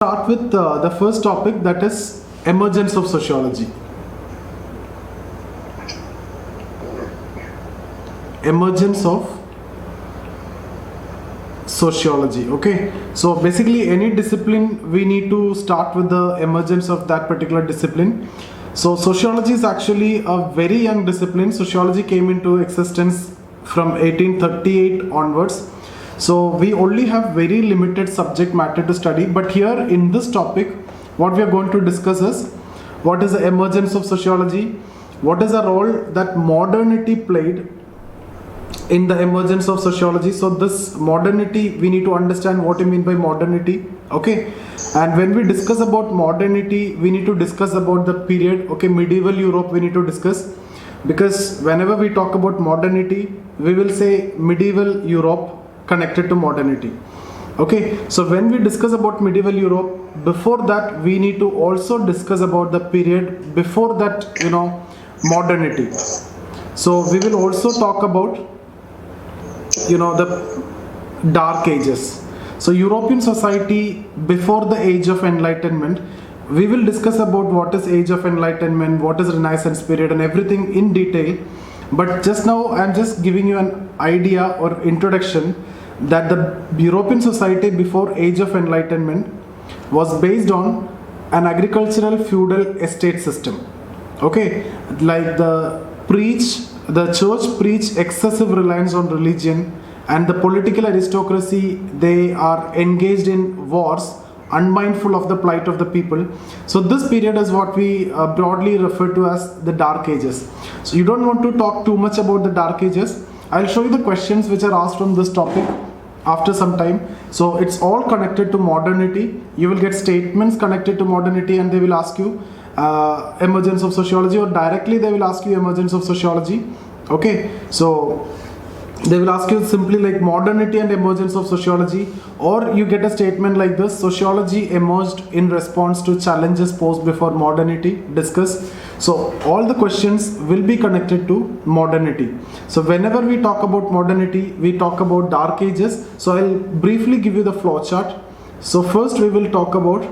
Start with the first topic, that is emergence of sociology. Emergence of sociology. Okay, so basically any discipline we need to start with the emergence of that particular discipline. So sociology is actually a very young discipline. Sociology came into existence from 1838 onwards. So we only have very limited subject matter to study, but here in this topic what we are going to discuss is what is the emergence of sociology, what is the role that modernity played in the emergence of sociology. So this modernity, we need to understand what you mean by modernity. Okay, and when we discuss about modernity, we need to discuss about the period. Okay, medieval Europe we need to discuss, because whenever we talk about modernity we will say medieval Europe connected to modernity. Okay, so when we discuss about medieval Europe, before that we need to also discuss about the period before that, modernity. So we will also talk about the dark ages. So European society before the age of enlightenment, we will discuss about what is age of enlightenment, what is Renaissance period and everything in detail. But just now I am just giving you an idea or introduction that the European society before age of enlightenment was based on an agricultural feudal estate system. Okay, like the church preached excessive reliance on religion, and the political aristocracy, they are engaged in wars, unmindful of the plight of the people. So this period is what we broadly refer to as the dark ages. So you don't want to talk too much about the dark ages. I'll show you the questions which are asked from this topic after some time. So it's all connected to modernity. You will get statements connected to modernity and they will ask you emergence of sociology, or directly they will ask you emergence of sociology. Okay, so they will ask you simply like modernity and emergence of sociology, or you get a statement like this: sociology emerged in response to challenges posed before modernity. Discuss. So all the questions will be connected to modernity. So whenever we talk about modernity, we talk about dark ages. So I'll briefly give you the flow chart. So first we will talk about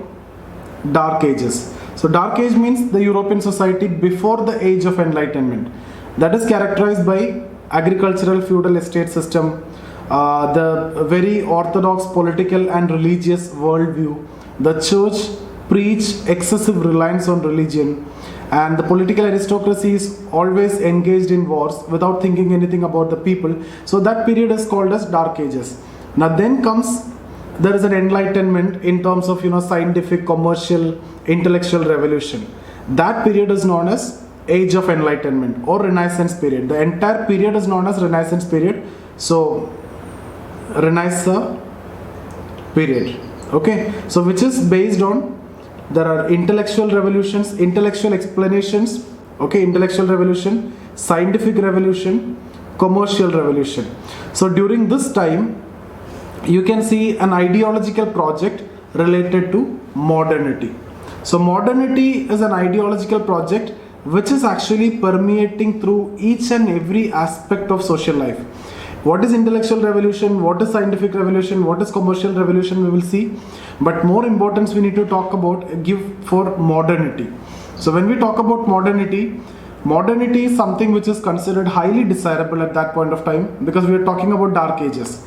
dark ages. So dark age means the European society before the age of enlightenment. That is characterized by agricultural feudal estate system, the very orthodox political and religious worldview. The church preached excessive reliance on religion, and the political aristocracy is always engaged in wars without thinking anything about the people. So that period is called as dark ages. Now then comes, there is an enlightenment in terms of scientific, commercial, intellectual revolution. That period is known as age of enlightenment or Renaissance period. The entire period is known as Renaissance period. So Renaissance period. Okay, so which is based on, there are intellectual revolutions, intellectual explanations. Okay, intellectual revolution, scientific revolution, commercial revolution. So during this time you can see an ideological project related to modernity. So modernity is an ideological project which is actually permeating through each and every aspect of social life. What is intellectual revolution, what is scientific revolution, what is commercial revolution, we will see. But more importance we need to talk about, give for modernity. So when we talk about modernity, modernity is something which is considered highly desirable at that point of time, because we are talking about dark ages.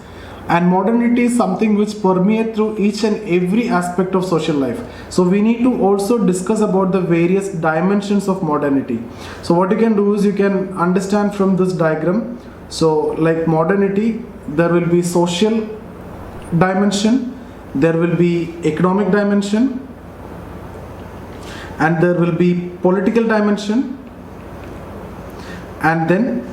And modernity is something which permeates through each and every aspect of social life. So we need to also discuss about the various dimensions of modernity. So what you can do is you can understand from this diagram. So like modernity, there will be social dimension, there will be economic dimension, and there will be political dimension, and then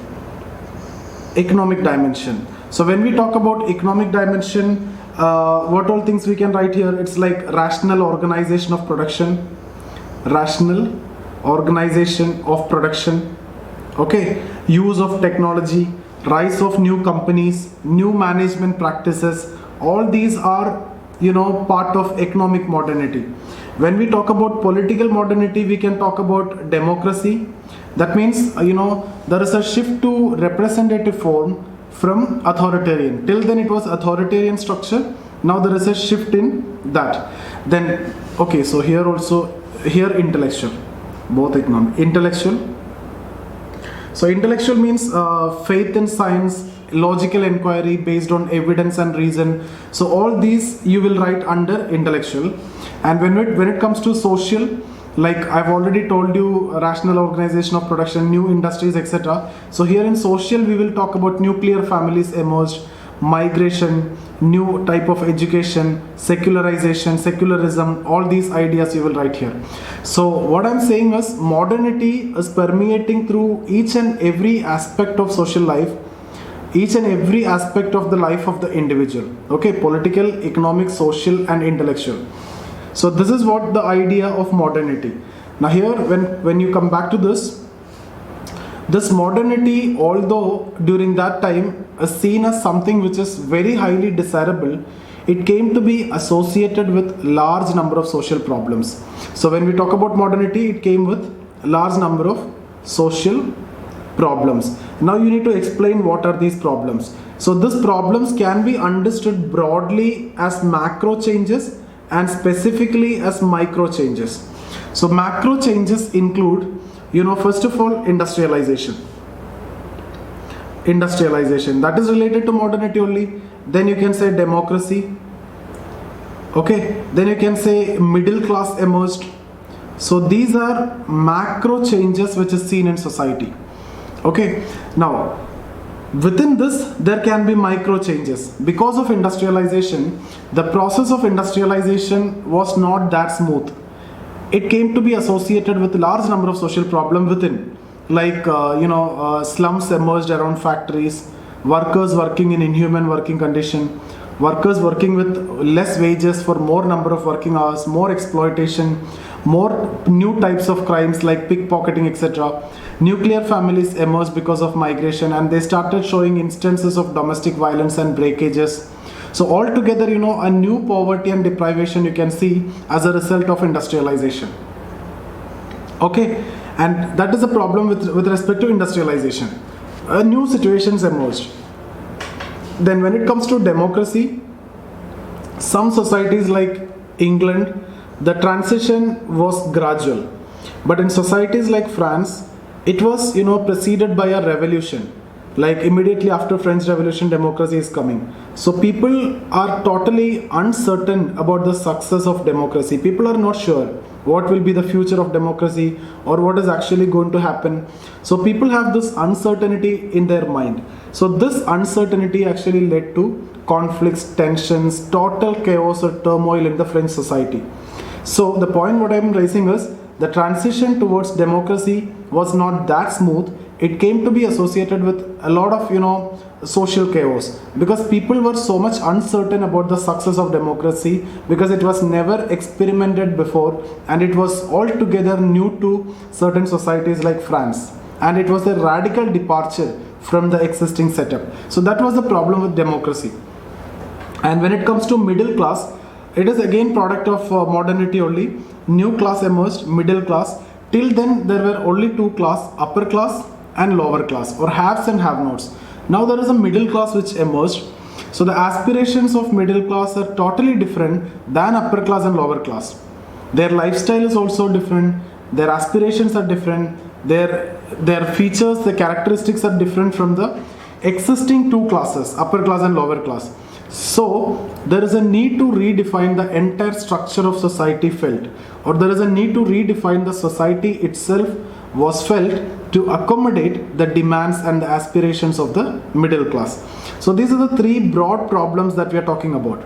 economic dimension. So when we talk about economic dimension, what all things we can write here? It's like rational organization of production, rational organization of production. Okay, use of technology, rise of new companies, new management practices. All these are part of economic modernity. When we talk about political modernity, we can talk about democracy. That means there is a shift to representative form from authoritarian. Till then it was authoritarian structure. Now there is a shift in that. Then okay, so here also, here intellectual, both economic, intellectual. So intellectual means faith in science, logical inquiry based on evidence and reason. So all these you will write under intellectual. And when it comes to social, like I've already told you, rational organization of production, new industries, etc. So here in social we will talk about nuclear families emerged, migration, new type of education, secularization, secularism, all these ideas you will write here. So what I'm saying is modernity is permeating through each and every aspect of social life, each and every aspect of the life of the individual. Okay, political, economic, social and intellectual. So this is what the idea of modernity. Now here when you come back to this modernity, although during that time is seen as something which is very highly desirable, it came to be associated with large number of social problems. So when we talk about modernity, it came with large number of social problems. Now you need to explain what are these problems. So these problems can be understood broadly as macro changes and specifically as micro changes. So macro changes include, first of all, industrialization that is related to modernity only. Then you can say democracy. Okay, then you can say middle class emerged. So these are macro changes which is seen in society. Okay, now within this there can be micro changes. Because of industrialization, the process of industrialization was not that smooth. It came to be associated with large number of social problems within, like slums emerged around factories, workers working in inhuman working condition, workers working with less wages for more number of working hours, more exploitation, more new types of crimes like pickpocketing, etc. Nuclear families emerged because of migration, and they started showing instances of domestic violence and breakages. So altogether, a new poverty and deprivation you can see as a result of industrialization. Okay, and that is a problem with respect to industrialization. New situations emerged. Then when it comes to democracy, some societies like England, the transition was gradual. But in societies like France, it was preceded by a revolution. Like immediately after French Revolution, democracy is coming. So people are totally uncertain about the success of democracy. People are not sure what will be the future of democracy or what is actually going to happen. So people have this uncertainty in their mind. So this uncertainty actually led to conflicts, tensions, total chaos or turmoil in the French society. So the point what I am raising is the transition towards democracy was not that smooth. It came to be associated with a lot of social chaos, because people were so much uncertain about the success of democracy, because it was never experimented before and it was altogether new to certain societies like France, and it was a radical departure from the existing setup. So that was the problem with democracy. And when it comes to middle class, it is again product of modernity only. New class emerged, middle class. Till then there were only two class, upper class and lower class, or haves and have-nots. Now there is a middle class which emerged. So the aspirations of middle class are totally different than upper class and lower class. Their lifestyle is also different, their aspirations are different, their features, the characteristics are different from the existing two classes, upper class and lower class. So there is a need to redefine the entire structure of society felt, or there is a need to redefine the society itself was felt to accommodate the demands and the aspirations of the middle class. So these are the three broad problems that we are talking about.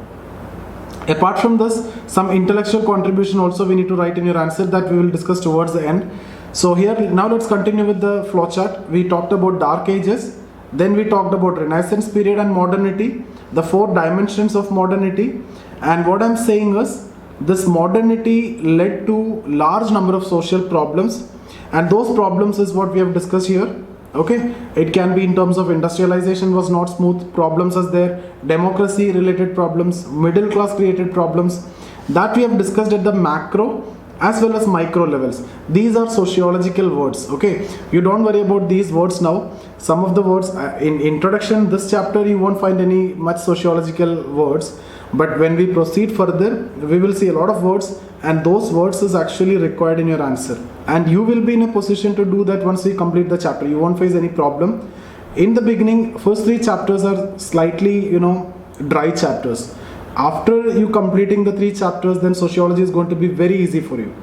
Apart from this, some intellectual contribution also we need to write in your answer that we will discuss towards the end. So here now let's continue with the flowchart. We talked about Dark Ages, then we talked about Renaissance period and modernity, the four dimensions of modernity. And what I'm saying is this modernity led to large number of social problems, and those problems is what we have discussed here. Okay, it can be in terms of industrialization was not smooth, problems as there, democracy related problems, middle class created problems, that we have discussed at the macro as well as micro levels. These are sociological words. Okay, you don't worry about these words now. Some of the words in introduction this chapter you won't find any much sociological words, But when we proceed further, we will see a lot of words, and those words is actually required in your answer. And you will be in a position to do that once we complete the chapter. You won't face any problem. In the beginning, first 3 chapters are slightly, dry chapters. After you completing the 3 chapters, then sociology is going to be very easy for you.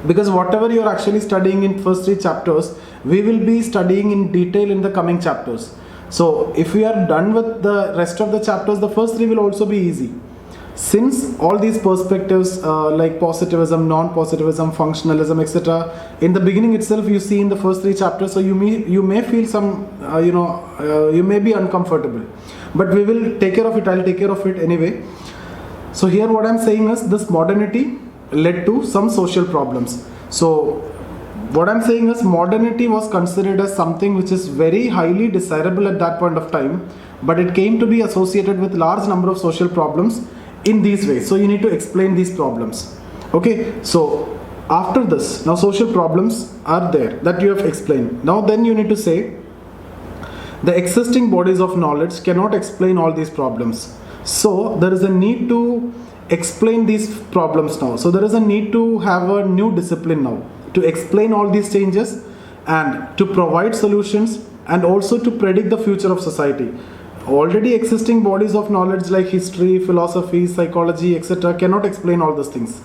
Because whatever you are actually studying in first 3 chapters, we will be studying in detail in the coming chapters. So if we are done with the rest of the chapters, the first 3 will also be easy. Since all these perspectives like positivism, non-positivism, functionalism, etc., in the beginning itself you see in the first 3 chapters, so you may feel some, you may be uncomfortable. But we will take care of it. I'll take care of it anyway. So here what I'm saying is this modernity led to some social problems. So what I'm saying is modernity was considered as something which is very highly desirable at that point of time, but it came to be associated with large number of social problems in these ways. So you need to explain these problems. Okay, so after this, now social problems are there that you have explained. Now then you need to say the existing bodies of knowledge cannot explain all these problems. So there is a need to explain these problems now. So there is a need to have a new discipline now to explain all these changes and to provide solutions and also to predict the future of society. Already existing bodies of knowledge like history, philosophy, psychology, etc. cannot explain all those things.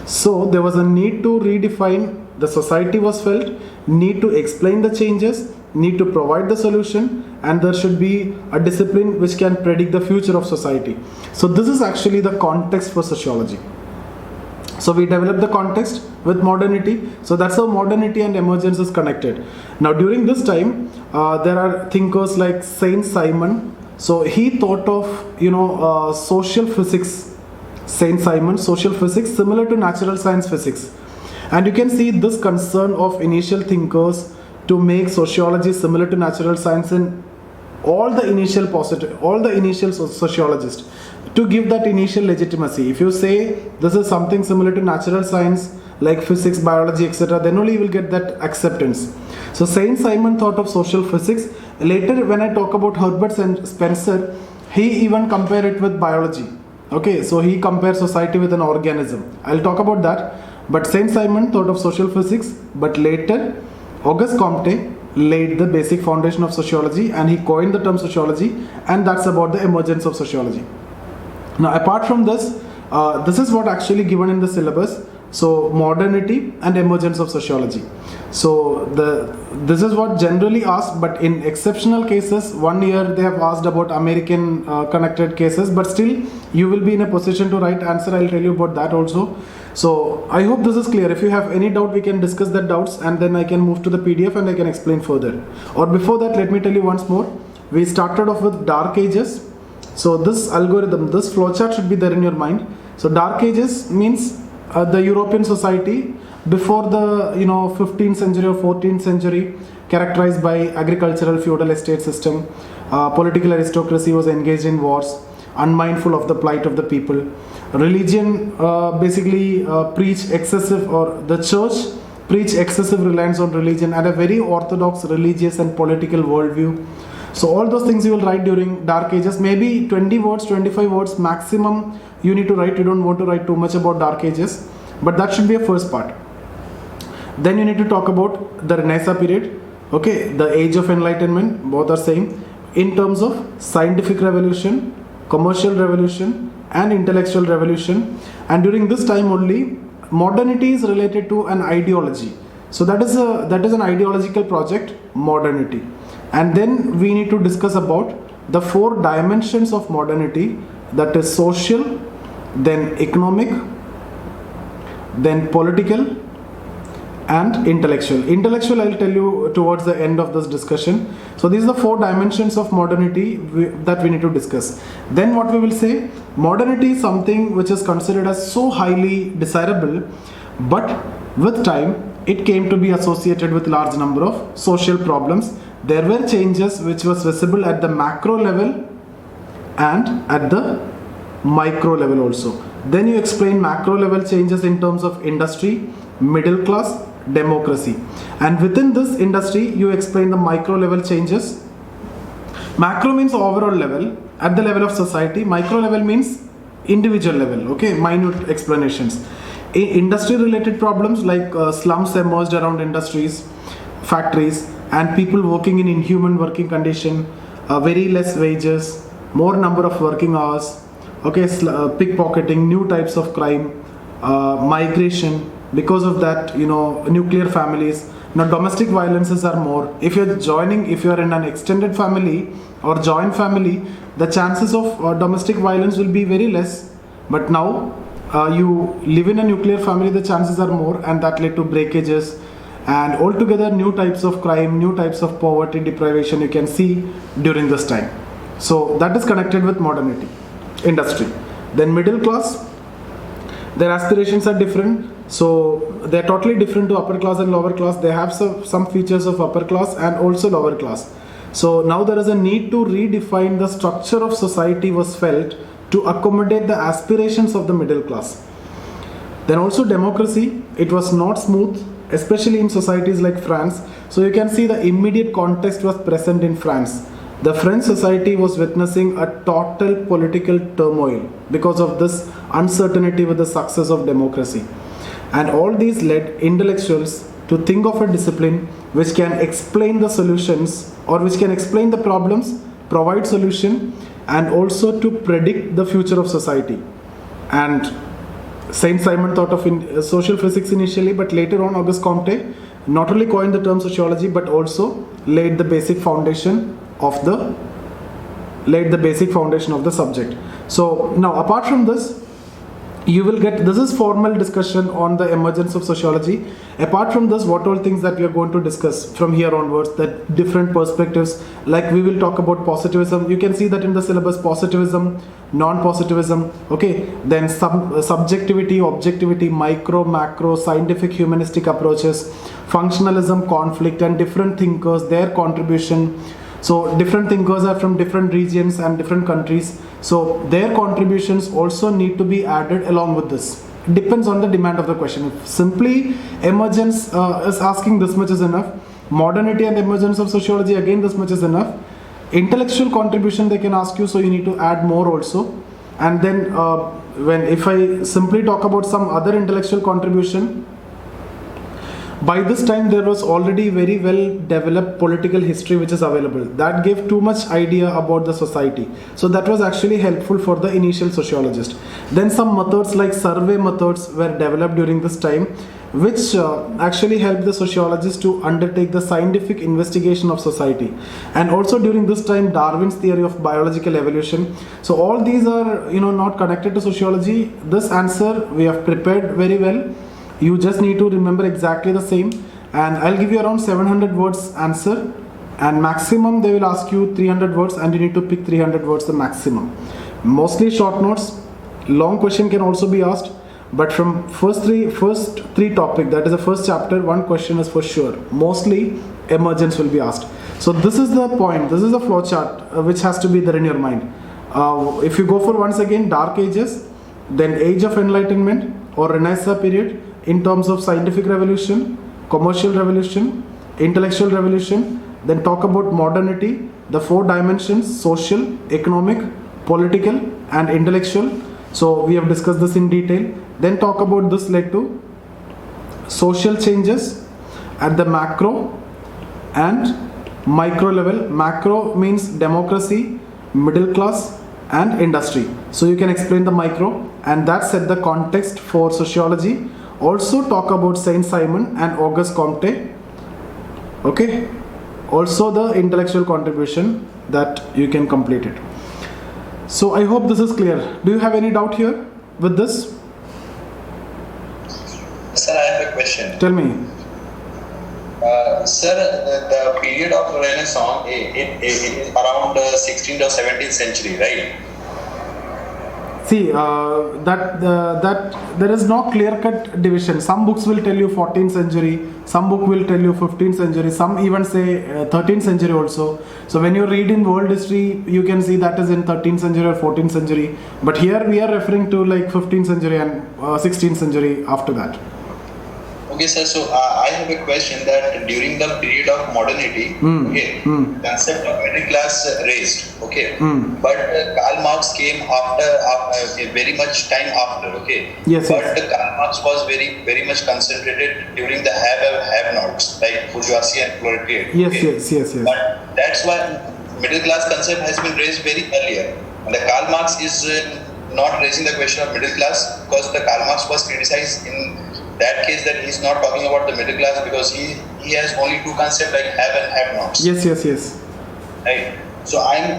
So there was a need to redefine, the society was felt, need to explain the changes, need to provide the solution, and there should be a discipline which can predict the future of society. So this is actually the context for sociology. So we develop the context with modernity. So that's how modernity and emergence is connected. Now during this time, there are thinkers like Saint Simon. So he thought of, social physics. Saint Simon, social physics, similar to natural science physics. And you can see this concern of initial thinkers to make sociology similar to natural science in all the initial sociologists, to give that initial legitimacy. If you say this is something similar to natural science like physics, biology, etc., then only you will get that acceptance. So Saint Simon thought of social physics. Later when I talk about Herbert Spencer, he even compared it with biology. Okay, so he compares society with an organism. I'll talk about that. But Saint Simon thought of social physics, but later Auguste Comte laid the basic foundation of sociology and he coined the term sociology, and that's about the emergence of sociology. Now apart from this, this is what actually given in the syllabus. So modernity and emergence of sociology. So this is what generally asked, but in exceptional cases, 1 year they have asked about American connected cases, but still you will be in a position to write answer. I'll tell you about that also. So I hope this is clear. If you have any doubt, we can discuss that doubts and then I can move to the PDF and I can explain further. Or before that, let me tell you once more. We started off with Dark Ages. So this algorithm, this flowchart should be there in your mind. So Dark Ages means the European society before the 15th century or 14th century, characterized by agricultural feudal estate system. Political aristocracy was engaged in wars, unmindful of the plight of the people. Religion basically preached excessive, or the church preached excessive reliance on religion and a very orthodox religious and political worldview. So all those things you will write during Dark Ages, maybe 20 words, 25 words maximum you need to write. You don't want to write too much about Dark Ages, but that should be a first part. Then you need to talk about the Renaissance period, okay, the Age of Enlightenment, both are same, in terms of scientific revolution, commercial revolution and intellectual revolution. And during this time only, modernity is related to an ideology. So that is an ideological project, modernity. And then we need to discuss about the 4 dimensions of modernity, that is social, then economic, then political and intellectual. Intellectual I'll tell you towards the end of this discussion. So these are the 4 dimensions of modernity that we need to discuss. Then what we will say, modernity is something which is considered as so highly desirable, but with time it came to be associated with large number of social problems. There were changes which was visible at the macro level and at the micro level also. Then you explain macro level changes in terms of industry, middle class, democracy, and within this industry you explain the micro level changes. Macro means overall level at the level of society. Micro level means individual level, okay, minute explanations. Industry related problems like slums emerged around industries, factories, and people working in inhuman working condition, very less wages, more number of working hours, okay, pickpocketing, new types of crime, migration, because of that, nuclear families. Now domestic violences are more. If you're in an extended family or joint family, the chances of domestic violence will be very less. But now you live in a nuclear family, the chances are more, and that led to breakages and altogether new types of crime, new types of poverty, deprivation you can see during this time. So that is connected with modernity, industry. Then middle class, their aspirations are different, so they're totally different to upper class and lower class. They have some features of upper class and also lower class. So now there is a need to redefine the structure of society was felt to accommodate the aspirations of the middle class. Then also democracy, it was not smooth, especially in societies like France. So you can see the immediate context was present in France. The French society was witnessing a total political turmoil because of this uncertainty with the success of democracy. And all these led intellectuals to think of a discipline which can explain the solutions or which can explain the problems, provide solution, and also to predict the future of society. And Saint Simon thought of social physics initially, but later on Auguste Comte not only coined the term sociology but also laid the basic foundation of the subject. So now apart from this, you will get, this is formal discussion on the emergence of sociology. Apart from this, what all things that we are going to discuss from here onwards, that different perspectives, like we will talk about positivism. You can see that in the syllabus, positivism, non-positivism, okay, then subjectivity, objectivity, micro, macro, scientific, humanistic approaches, functionalism, conflict, and different thinkers, their contribution. So different thinkers are from different regions and different countries. So their contributions also need to be added along with this. It depends on the demand of the question. If simply emergence is asking this much is enough. Modernity and emergence of sociology, again this much is enough. Intellectual contribution they can ask you, so you need to add more also. And then if I simply talk about some other intellectual contribution, by this time there was already very well developed political history which is available. That gave too much idea about the society. So that was actually helpful for the initial sociologist. Then some methods like survey methods were developed during this time, which actually helped the sociologists to undertake the scientific investigation of society. And also during this time, Darwin's theory of biological evolution. So all these are not connected to sociology. This answer we have prepared very well. You just need to remember exactly the same, and I'll give you around 700 words answer, and maximum they will ask you 300 words, and you need to pick 300 words the maximum. Mostly short notes. Long question can also be asked, but from first three topic, that is the first chapter, one question is for sure. Mostly emergence will be asked. So this is the point, this is the flow chart which has to be there in your mind. If you go for once again Dark Ages, then Age of Enlightenment or Renaissance period, in terms of scientific revolution, commercial revolution, intellectual revolution, then talk about modernity, the four dimensions: social, economic, political, and intellectual. So we have discussed this in detail. Then talk about this led to social changes at the macro and micro level. Macro means democracy, middle class, and industry. So you can explain the micro, and that set the context for sociology. Also talk about Saint Simon and Auguste Comte. Okay. Also the intellectual contribution that you can complete it. So I hope this is clear. Do you have any doubt here with this? Sir, I have a question. Tell me. Sir, the period of Renaissance, it is around 16th or 17th century, right? See, that there is no clear-cut division. Some books will tell you 14th century, some book will tell you 15th century, some even say 13th century also. So when you read in world history, you can see that is in 13th century or 14th century. But here we are referring to like 15th century and 16th century after that. Okay, sir. So I have a question that during the period of modernity, okay, concept of middle class raised, okay, but Karl Marx came after very much time after, okay. Yes, but yes. Karl Marx was very much concentrated during the have-nots like bourgeoisie and proletariat. Yes, okay? yes. But that's why middle class concept has been raised very earlier. And the Karl Marx is not raising the question of middle class because the Karl Marx was criticized in that case that he's not talking about the middle class because he has only two concepts like have and have nots. Yes. Right. So I'm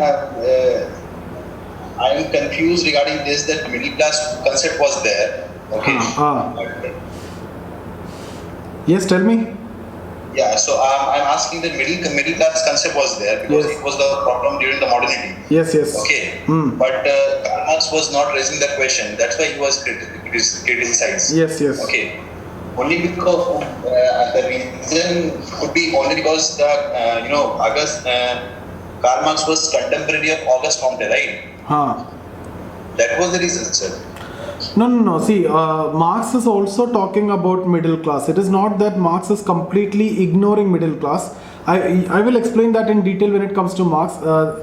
confused regarding this that middle class concept was there. Okay. Yes, tell me. Yeah, so I'm asking the middle class concept was there because it was the problem during the modernity. Yes. Okay, but Karl Marx was not raising that question. That's why he was criticized. Yes. Okay, only because the reason could be only because the Karl Marx was contemporary of Auguste Comte, right? That was the reason, sir. No. See, Marx is also talking about middle class. It is not that Marx is completely ignoring middle class. I will explain that in detail when it comes to Marx.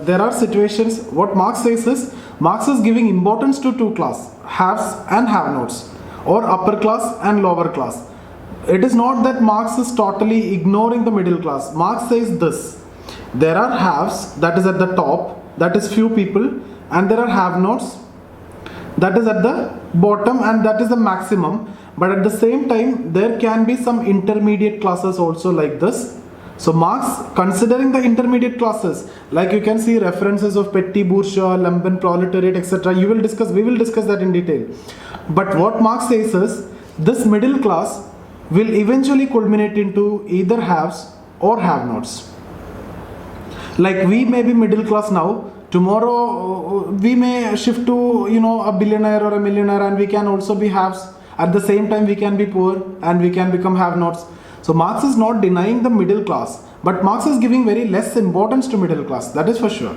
There are situations, what Marx says is, Marx is giving importance to two classes, haves and have-nots, or upper class and lower class. It is not that Marx is totally ignoring the middle class. Marx says this, there are haves, that is at the top, that is few people, and there are have-nots, that is at the bottom, and that is the maximum. But at the same time, there can be some intermediate classes also like this. So Marx, considering the intermediate classes, like you can see references of petty bourgeois, lumpen proletariat, etc. We will discuss that in detail. But what Marx says is, this middle class will eventually culminate into either haves or have-nots. Like we may be middle class now, tomorrow we may shift to a billionaire or a millionaire, and we can also be haves. At the same time we can be poor and we can become have-nots. So Marx is not denying the middle class, but Marx is giving very less importance to middle class, that is for sure.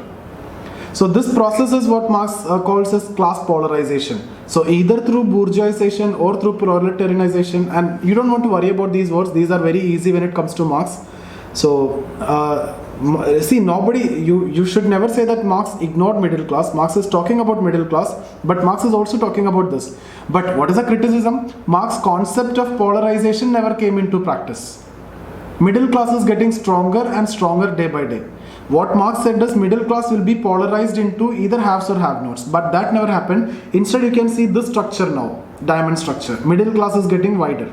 So this process is what Marx calls as class polarization. So either through bourgeoisization or through proletarianization, and you don't want to worry about these words, these are very easy when it comes to Marx. So see, you should never say that Marx ignored middle class. Marx is talking about middle class, but Marx is also talking about this. But what is the criticism? Marx's concept of polarization never came into practice. Middle class is getting stronger and stronger day by day. What Marx said is middle class will be polarized into either haves or have-nots, but that never happened. Instead, you can see this structure now, diamond structure. Middle class is getting wider.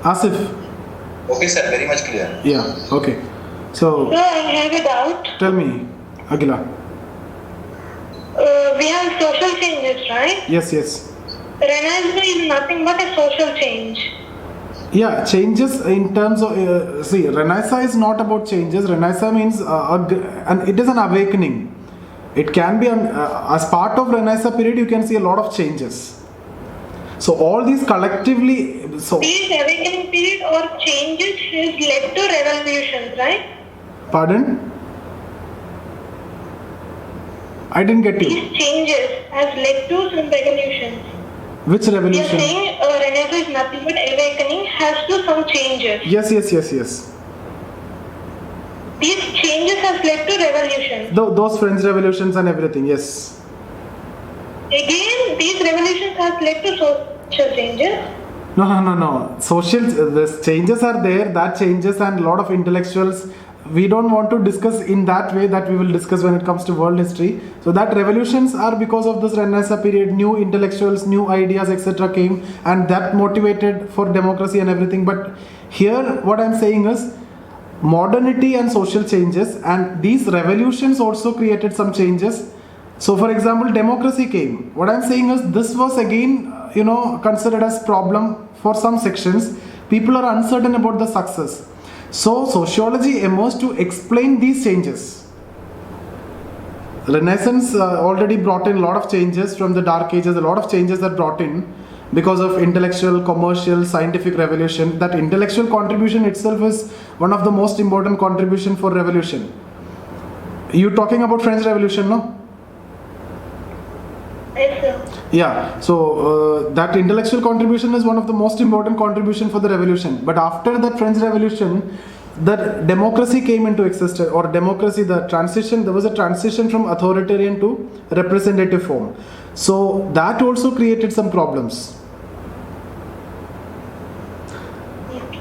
Asif. Okay, sir, very much clear. Yeah, okay. So, I have a doubt. Tell me, Agila. We have social changes, right? Yes. Renaissance is nothing but a social change. Yeah, changes in terms of, Renaissance is not about changes. Renaissance means, and it is an awakening. It can be, as part of Renaissance period, you can see a lot of changes. So all these collectively, These awakening period or changes has led to revolutions, right? Pardon? I didn't get you. These changes has led to some revolutions. Which We are revolution? saying Renaissance is nothing but awakening has to some changes. Yes. These changes has led to revolutions. Those French revolutions and everything, yes. Again, these revolutions has led to social changes. No. The changes are there, that changes, and a lot of intellectuals. We don't want to discuss in that way that we will discuss when it comes to world history. So that revolutions are because of this Renaissance period, new intellectuals, new ideas, etc. came, and that motivated for democracy and everything. But here what I'm saying is modernity and social changes, and these revolutions also created some changes. So for example, democracy came. What I'm saying is this was again, considered as problem for some sections. People are uncertain about the success. So sociology emerged to explain these changes. Renaissance already brought in a lot of changes from the Dark Ages. A lot of changes that brought in because of intellectual, commercial, scientific revolution. That intellectual contribution itself is one of the most important contribution for revolution. You talking about French Revolution, no? Yes, sir. Yeah, so that intellectual contribution is one of the most important contribution for the revolution. But after the French Revolution, the democracy came into existence, or democracy, the transition, there was a transition from authoritarian to representative form. So that also created some problems.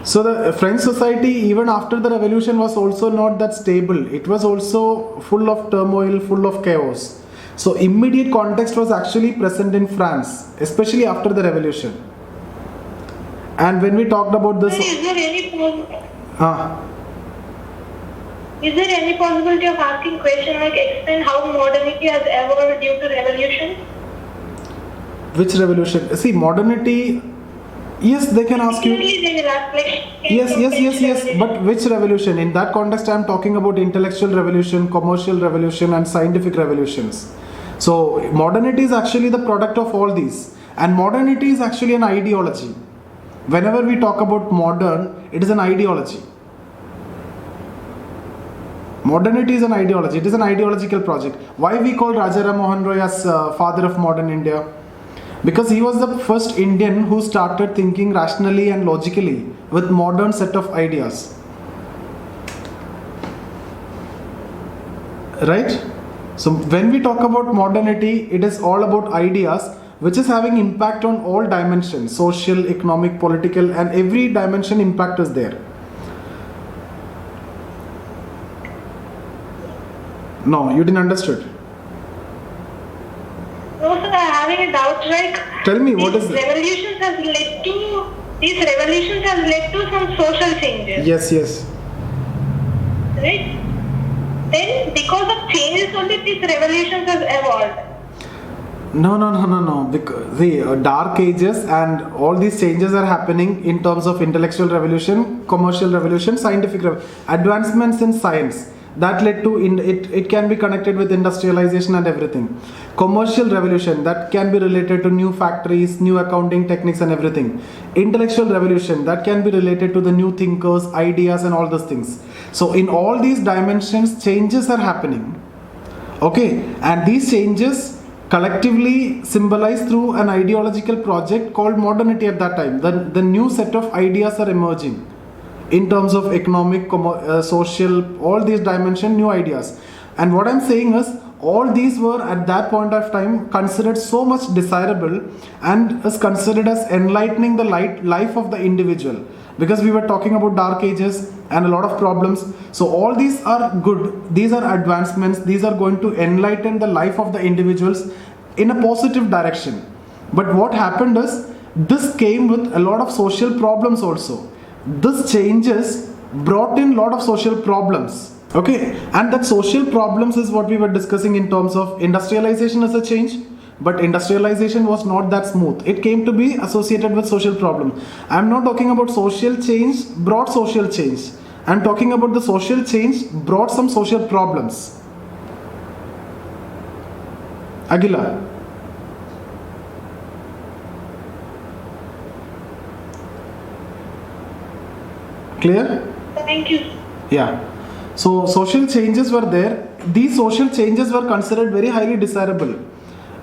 So the French society, even after the revolution, was also not that stable. It was also full of turmoil, full of chaos. So immediate context was actually present in France, especially after the revolution. And when we talked about Sir, this, is there any possibility of asking question like explain how modernity has evolved due to revolution? which revolution? See, modernity. Yes, they can ask you. Similarly, they will ask like Yes. But which revolution? In that context, I am talking about intellectual revolution, commercial revolution, and scientific revolutions. So, modernity is actually the product of all these. And modernity is actually an ideology. Whenever we talk about modern, it is an ideology. Modernity is an ideology. It is an ideological project. Why we call Rajaram Mohan Roy as father of modern India? Because he was the first Indian who started thinking rationally and logically with modern set of ideas. Right? So when we talk about modernity, it is all about ideas which is having impact on all dimensions, social, economic, political, and every dimension impact is there. No, you didn't understood. No, sir, I am having a doubt. Like, Tell me, what these is it? revolutions has led to some social changes, Yes. right? Then, because of changes only, these revolutions has evolved. No. Because the dark ages and all these changes are happening in terms of intellectual revolution, commercial revolution, scientific advancements in science. That led to it can be connected with industrialization and everything. Commercial revolution, that can be related to new factories, new accounting techniques and everything. Intellectual revolution, that can be related to the new thinkers, ideas and all those things. So in all these dimensions, changes are happening. Okay, and these changes collectively symbolized through an ideological project called modernity at that time. The new set of ideas are emerging in terms of economic, social, all these dimensions, new ideas. And what I'm saying is, all these were at that point of time considered so much desirable and is considered as enlightening the life of the individual, because we were talking about dark ages and a lot of problems. So all these are good, these are advancements, these are going to enlighten the life of the individuals in a positive direction. But what happened is, this came with a lot of social problems also. This changes brought in a lot of social problems. Okay, and that social problems is what we were discussing in terms of industrialization as a change. But industrialization was not that smooth. It came to be associated with social problem. I'm not talking about social change brought social change. I'm talking about the social change brought some social problems. Agila. Clear? Thank you. Yeah. So social changes were there. These social changes were considered very highly desirable.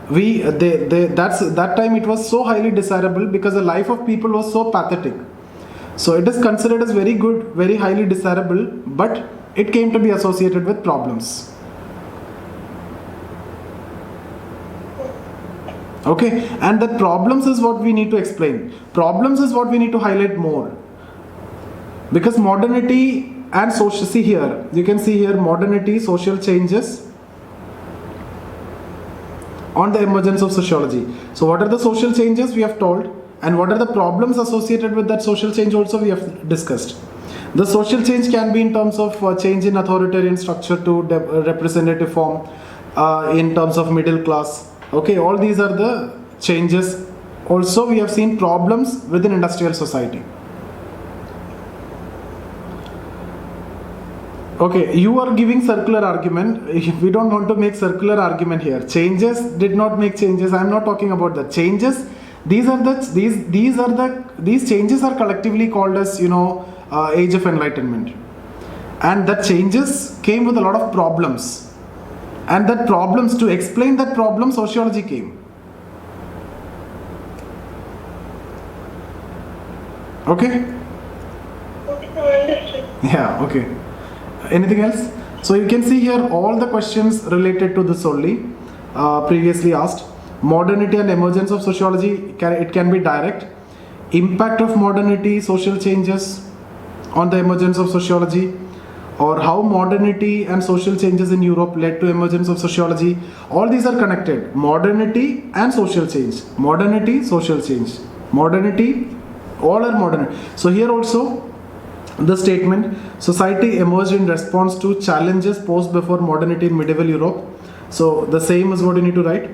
That time it was so highly desirable because the life of people was so pathetic. So it is considered as very good, very highly desirable, but it came to be associated with problems. Okay, and the problems is what we need to explain. Problems is what we need to highlight more. Because modernity and social, see here, you can see here modernity, social changes on the emergence of sociology. So what are the social changes we have told, and what are the problems associated with that social change also we have discussed. The social change can be in terms of change in authoritarian structure to representative form, in terms of middle class. Okay, all these are the changes. Also we have seen problems within industrial society. Okay, you are giving circular argument. We don't want to make circular argument here. Changes did not make changes. I am not talking about the changes. These changes are collectively called as, age of enlightenment. And that changes came with a lot of problems. And that problems, to explain that problem, sociology came. Okay? Okay, sir, understood. Yeah, okay. Anything else? So you can see here all the questions related to this only, previously asked. Modernity and emergence of sociology, it can be direct. Impact of modernity, social changes on the emergence of sociology, or how modernity and social changes in Europe led to emergence of sociology. All these are connected. Modernity and social change. Modernity, social change. Modernity, all are modern. So here also the statement, society emerged in response to challenges posed before modernity in medieval Europe. So the same is what you need to write.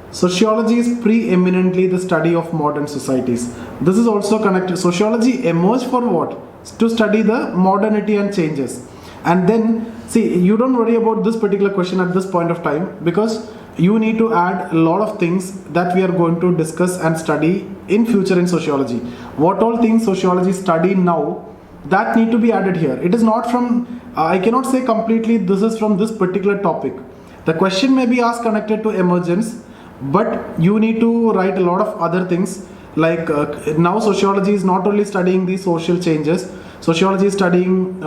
Sociology is preeminently the study of modern societies. This is also connected. Sociology emerged for what? To study the modernity and changes. And then, see, you don't worry about this particular question at this point of time, because you need to add a lot of things that we are going to discuss and study in future in sociology. What all things sociology study now, that need to be added here. It is not from, I cannot say completely this is from this particular topic. The question may be asked connected to emergence, but you need to write a lot of other things, like now sociology is not only studying the social changes. Sociology is studying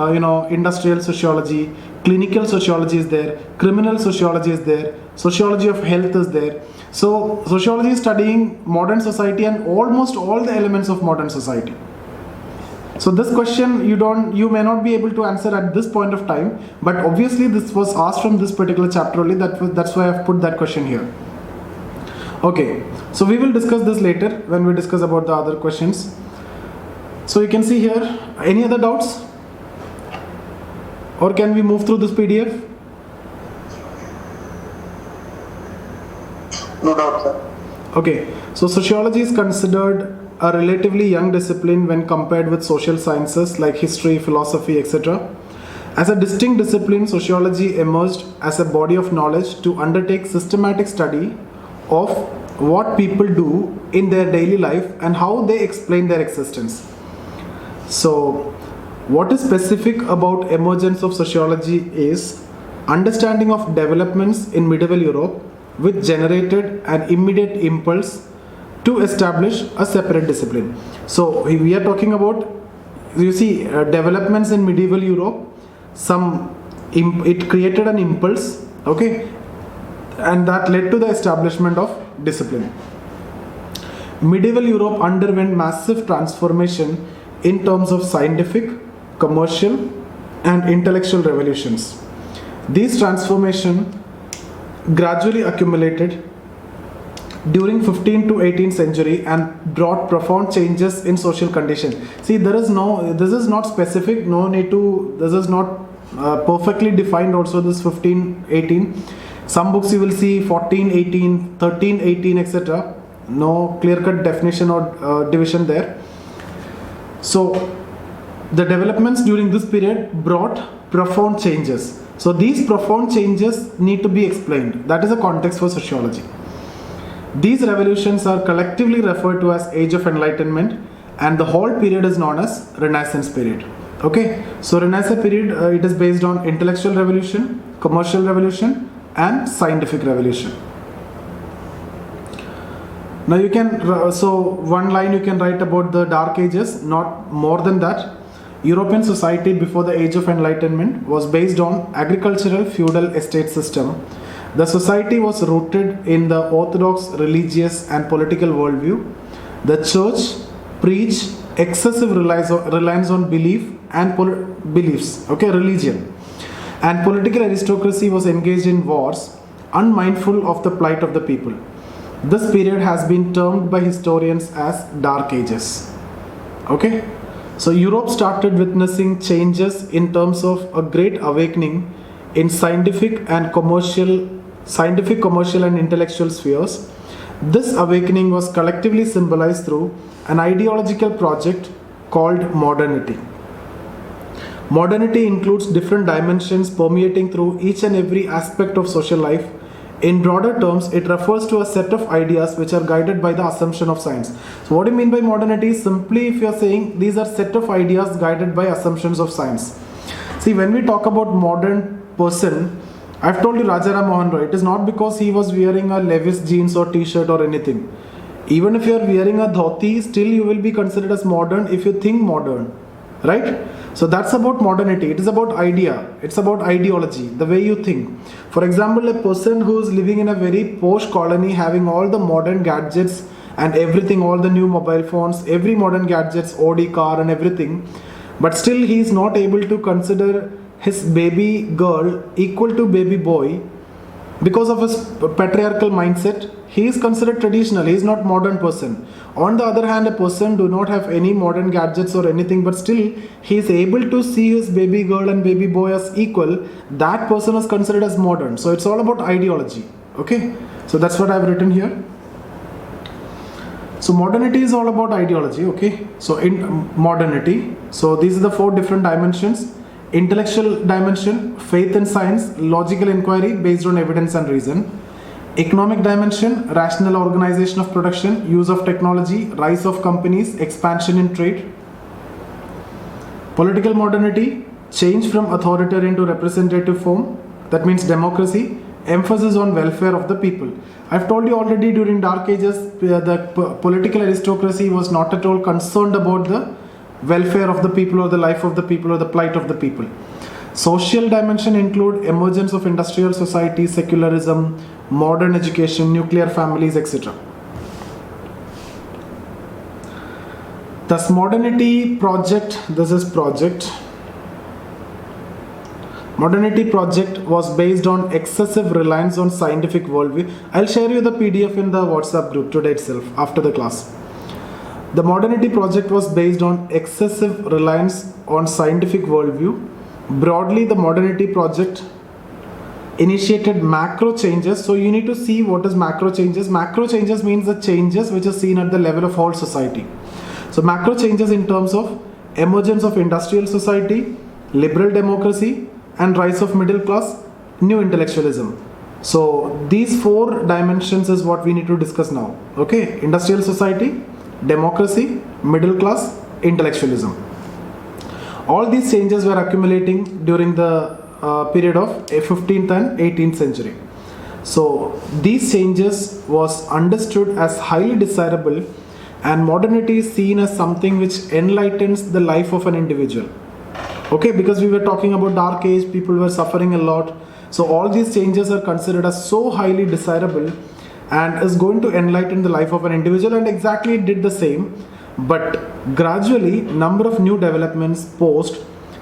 industrial sociology, clinical sociology is there, criminal sociology is there, sociology of health is there. So sociology is studying modern society and almost all the elements of modern society. So this question you may not be able to answer at this point of time, but obviously this was asked from this particular chapter only. That's why I've put that question here. Okay, so we will discuss this later when we discuss about the other questions. So you can see here, any other doubts? Or can we move through this PDF? No doubt, sir. Okay, so sociology is considered a relatively young discipline when compared with social sciences like history, philosophy, etc. As a distinct discipline, sociology emerged as a body of knowledge to undertake systematic study of what people do in their daily life and how they explain their existence. So, what is specific about emergence of sociology is understanding of developments in medieval Europe, which generated an immediate impulse to establish a separate discipline. So we are talking about, you see, developments in medieval Europe. It created an impulse, okay, and that led to the establishment of discipline. Medieval Europe underwent massive transformation in terms of scientific, commercial, and intellectual revolutions. These transformations gradually accumulated during 15th to 18th century and brought profound changes in social conditions. See, this is not specific, this is not perfectly defined also, this 15, 18. Some books you will see 14, 18, 13, 18, etc. No clear-cut definition or division there. So, the developments during this period brought profound changes. So, these profound changes need to be explained. That is a context for sociology. These revolutions are collectively referred to as Age of Enlightenment, and the whole period is known as Renaissance period. Okay, so Renaissance period, it is based on intellectual revolution, commercial revolution, and scientific revolution. Now you can, so one line you can write about the Dark Ages, not more than that. European society before the Age of Enlightenment was based on agricultural feudal estate system. The society was rooted in the orthodox religious and political worldview. The church preached excessive reliance on belief and beliefs, religion. And political aristocracy was engaged in wars, unmindful of the plight of the people. This period has been termed by historians as Dark Ages. Okay? So Europe started witnessing changes in terms of a great awakening in scientific, commercial and intellectual spheres. This awakening was collectively symbolized through an ideological project called modernity. Modernity includes different dimensions permeating through each and every aspect of social life. In broader terms, it refers to a set of ideas which are guided by the assumption of science. So what do you mean by modernity? Simply, if you are saying these are set of ideas guided by assumptions of science. See, when we talk about modern person, I've told you Rajaram Mohan Roy, it is not because he was wearing a Levi's jeans or t-shirt or anything. Even if you are wearing a dhoti, still you will be considered as modern if you think modern, right? So that's about modernity. It is about idea. It's about ideology, the way you think. For example, a person who is living in a very posh colony, having all the modern gadgets and everything, all the new mobile phones, every modern gadgets, Audi car and everything, but still he is not able to consider his baby girl equal to baby boy because of his patriarchal mindset. He is considered traditional. He is not modern person. On the other hand, a person do not have any modern gadgets or anything, but still he is able to see his baby girl and baby boy as equal. That person is considered as modern. So it's all about ideology. Okay, so that's what I've written here. So modernity is all about ideology. Okay, so in modernity, so these are the 4 different dimensions: intellectual dimension, faith and science, logical inquiry based on evidence and reason; economic dimension, rational organization of production, use of technology, rise of companies, expansion in trade; political modernity, change from authoritarian to representative form, that means democracy, emphasis on welfare of the people. I've told you already, during Dark Ages, the political aristocracy was not at all concerned about the welfare of the people or the life of the people or the plight of the people. Social dimension include emergence of industrial society, secularism, modern education, nuclear families, etc. Thus modernity project, this is project. Modernity project was based on excessive reliance on scientific worldview. I'll share you the PDF in the WhatsApp group today itself after the class. The modernity project was based on excessive reliance on scientific worldview. Broadly, the modernity project initiated macro changes. So you need to see what is macro changes. Macro changes means the changes which are seen at the level of whole society. So macro changes in terms of emergence of industrial society, liberal democracy, and rise of middle class, new intellectualism. So these 4 dimensions is what we need to discuss now. Okay, industrial society, democracy, middle class, intellectualism. All these changes were accumulating during the period of 15th and 18th century. So these changes was understood as highly desirable, and modernity is seen as something which enlightens the life of an individual. Okay, because we were talking about dark age, people were suffering a lot. So all these changes are considered as so highly desirable and is going to enlighten the life of an individual, and exactly it did the same. But gradually, number of new developments posed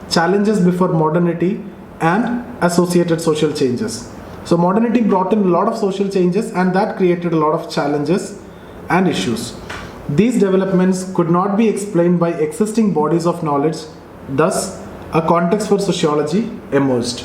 challenges before modernity and associated social changes. So modernity brought in a lot of social changes, and that created a lot of challenges and issues. These developments could not be explained by existing bodies of knowledge. Thus, a context for sociology emerged.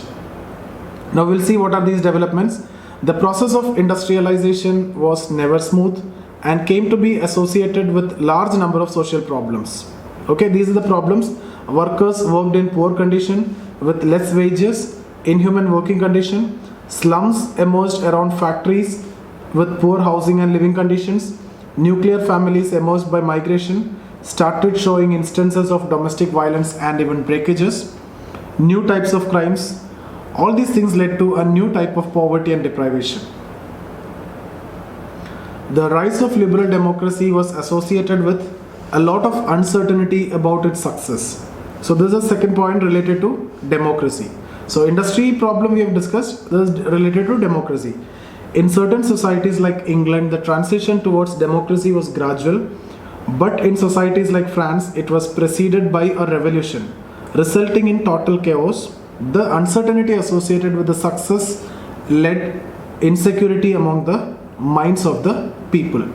Now we'll see what are these developments. The process of industrialization was never smooth and came to be associated with large number of social problems. Okay, these are the problems. Workers worked in poor condition with less wages, inhuman working condition. Slums emerged around factories with poor housing and living conditions. Nuclear families emerged by migration, started showing instances of domestic violence and even breakages. New types of crimes. All these things led to a new type of poverty and deprivation. The rise of liberal democracy was associated with a lot of uncertainty about its success. So this is the second point related to democracy. So industry problem we have discussed, this is related to democracy. In certain societies like England, the transition towards democracy was gradual, but in societies like France, it was preceded by a revolution, resulting in total chaos. The uncertainty associated with the success led insecurity among the minds of the people.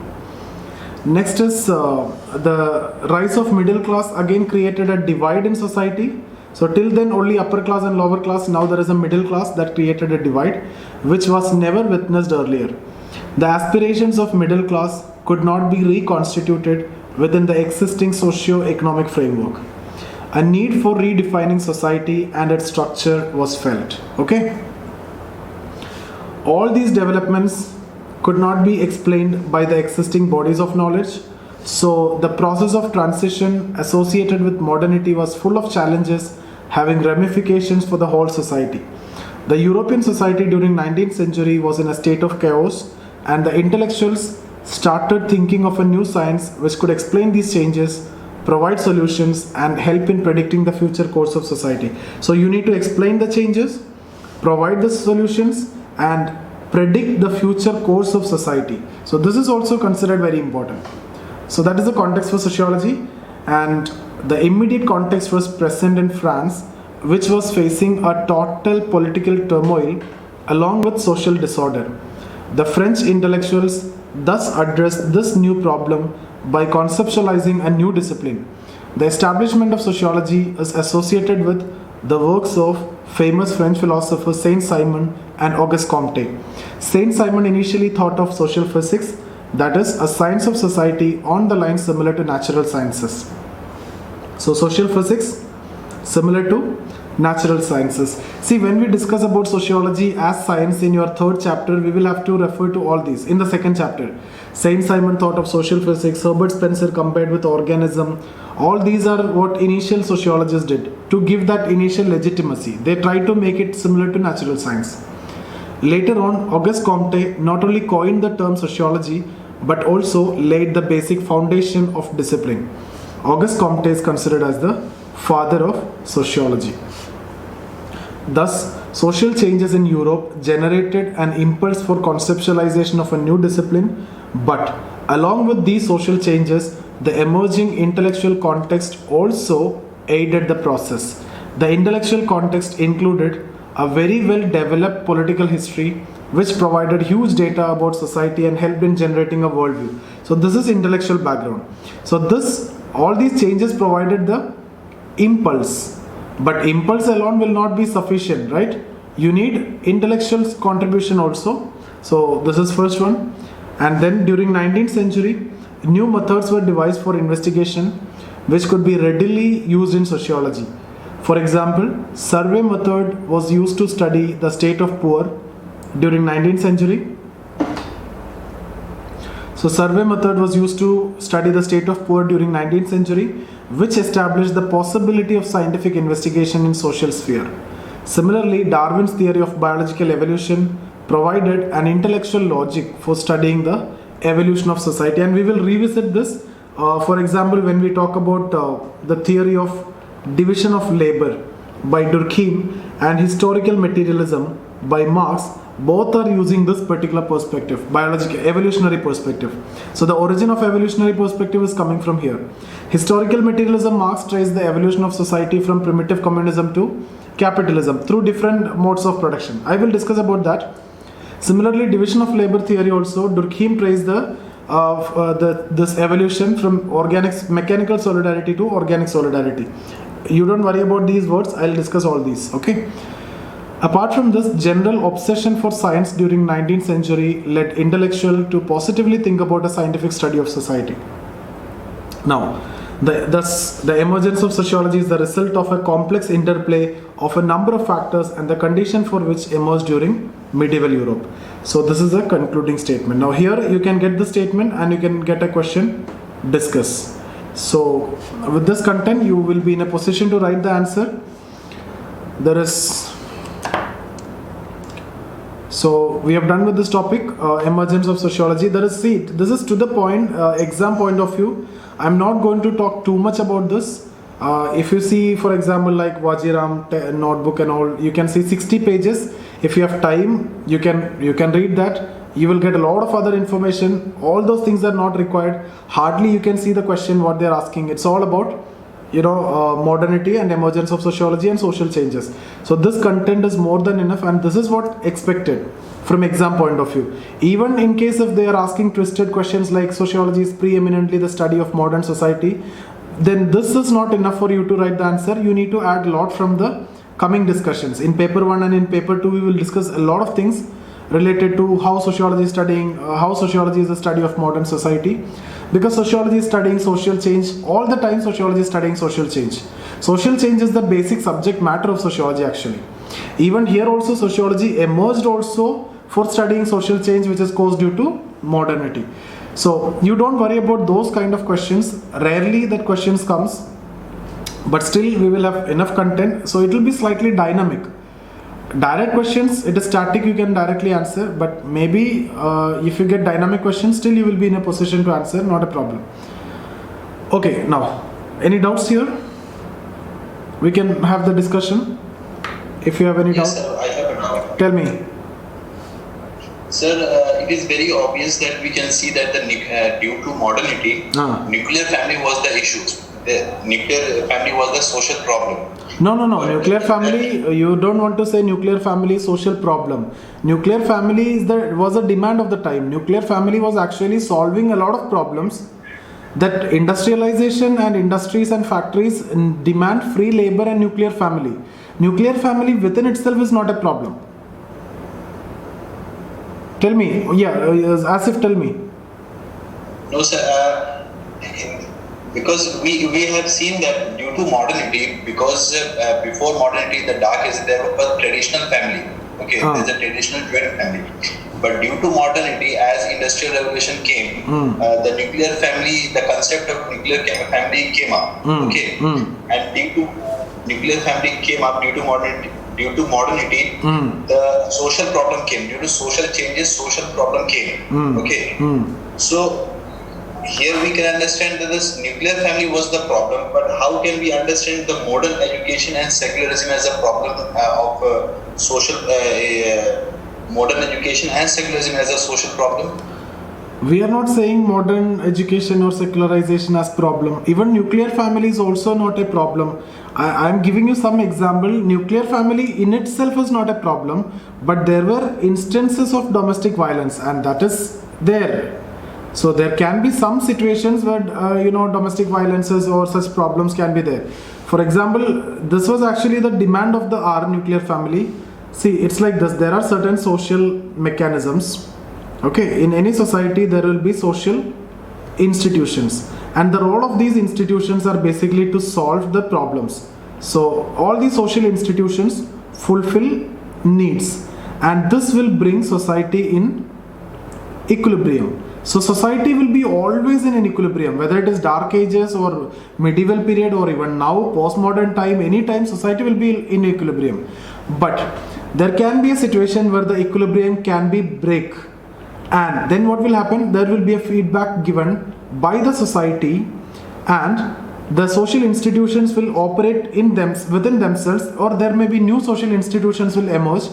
Next is the rise of middle class again created a divide in society. So till then only upper class and lower class, now there is a middle class that created a divide which was never witnessed earlier. The aspirations of middle class could not be reconstituted within the existing socio-economic framework. A need for redefining society and its structure was felt. Okay? All these developments could not be explained by the existing bodies of knowledge. So the process of transition associated with modernity was full of challenges having ramifications for the whole society. The European society during 19th century was in a state of chaos, and the intellectuals started thinking of a new science which could explain these changes, provide solutions, and help in predicting the future course of society. So you need to explain the changes, provide the solutions, and predict the future course of society. So this is also considered very important. So that is the context for sociology, and the immediate context was present in France, which was facing a total political turmoil along with social disorder. The French intellectuals thus addressed this new problem by conceptualizing a new discipline. The establishment of sociology is associated with the works of famous French philosophers Saint-Simon and Auguste Comte. Saint-Simon initially thought of social physics, that is, a science of society on the lines similar to natural sciences. So social physics similar to natural sciences. See, when we discuss about sociology as science in your third chapter, we will have to refer to all these. In the second chapter, Saint-Simon thought of social physics, Herbert Spencer compared with organism. All these are what initial sociologists did to give that initial legitimacy. They tried to make it similar to natural science. Later on, Auguste Comte not only coined the term sociology but also laid the basic foundation of discipline. Auguste Comte is considered as the father of sociology. Thus, social changes in Europe generated an impulse for conceptualization of a new discipline, but along with these social changes, the emerging intellectual context also aided the process. The intellectual context included a very well developed political history which provided huge data about society and helped in generating a worldview. So this is intellectual background. So all these changes provided the impulse, but impulse alone will not be sufficient, right? You need intellectual contribution also. So this is first one. And then during 19th century, new methods were devised for investigation which could be readily used in sociology. For example, survey method was used to study the state of poor during 19th century. So survey method was used to study the state of poor during 19th century, which established the possibility of scientific investigation in social sphere. Similarly, Darwin's theory of biological evolution provided an intellectual logic for studying the evolution of society, and we will revisit this. For example, when we talk about the theory of division of labor by Durkheim and historical materialism by Marx, both are using this particular perspective, biological evolutionary perspective. So the origin of evolutionary perspective is coming from here. Historical materialism, Marx traced the evolution of society from primitive communism to capitalism through different modes of production. I will discuss about that. Similarly, division of labor theory also, Durkheim traced this evolution from mechanical solidarity to organic solidarity. You don't worry about these words, I'll discuss all these, okay? Apart from this, general obsession for science during 19th century led intellectuals to positively think about a scientific study of society. Now, thus the emergence of sociology is the result of a complex interplay of a number of factors and the condition for which emerged during medieval Europe. So this is a concluding statement. Now here you can get the statement and you can get a question, discuss. So with this content you will be in a position to write the answer. So we have done with this topic, emergence of sociology. This is to the point, exam point of view. I'm not going to talk too much about this. If you see, for example, like Wajiram notebook and all, you can see 60 pages. If you have time, you can read that. You will get a lot of other information. All those things are not required. Hardly you can see the question what they are asking. It's all about modernity and emergence of sociology and social changes. So this content is more than enough, and this is what expected from exam point of view. Even in case if they are asking twisted questions like sociology is preeminently the study of modern society, then this is not enough for you to write the answer. You need to add a lot from the coming discussions. In paper 1 and in paper 2 we will discuss a lot of things related to how sociology is a study of modern society, because sociology is studying social change all the time. Sociology is studying social change. Social change is the basic subject matter of sociology actually. Even here also sociology emerged also for studying social change which is caused due to modernity. So you don't worry about those kind of questions. Rarely that questions comes, but still we will have enough content, so it will be slightly dynamic. direct questions, it is static, you can directly answer, but maybe if you get dynamic questions, still you will be in a position to answer, not a problem. Okay, now, any doubts here? We can have the discussion. If you have any Yes, doubt, sir, I have a doubt. tell me. Sir, it is very obvious that we can see that due to modernity, nuclear family was the issue. The nuclear family was the social problem. No. Nuclear family, you don't want to say nuclear family social problem. Nuclear family was a demand of the time. Nuclear family was actually solving a lot of problems that industrialization and industries and factories demand free labor and nuclear family. Nuclear family within itself is not a problem. Tell me, Asif, tell me. No, sir. Because we have seen that due to modernity, because before modernity, the dark age, there was a traditional family. Okay, there's a traditional joint family. But due to modernity, as industrial revolution came, the nuclear family, the concept of nuclear family came up. Okay, and due to nuclear family came up due to modernity. The social problem came. Due to social changes, social problem came. Okay, so here we can understand that this nuclear family was the problem, but how can we understand the modern education and secularism as a problem of social modern education and secularism as a social problem? We are not saying modern education or secularization as problem. Even nuclear family is also not a problem. I am giving you some example. Nuclear family in itself is not a problem, but there were instances of domestic violence, and that is there. So there can be some situations where domestic violences or such problems can be there. For example, this was actually the demand of the our nuclear family. See, it's like this. There are certain social mechanisms. Okay, in any society there will be social institutions, and the role of these institutions are basically to solve the problems. So all these social institutions fulfill needs, and this will bring society in equilibrium. So society will be always in an equilibrium, whether it is dark ages or medieval period or even now postmodern time, anytime society will be in equilibrium. But there can be a situation where the equilibrium can be break, and then what will happen? There will be a feedback given by the society, and the social institutions will operate within themselves, or there may be new social institutions will emerge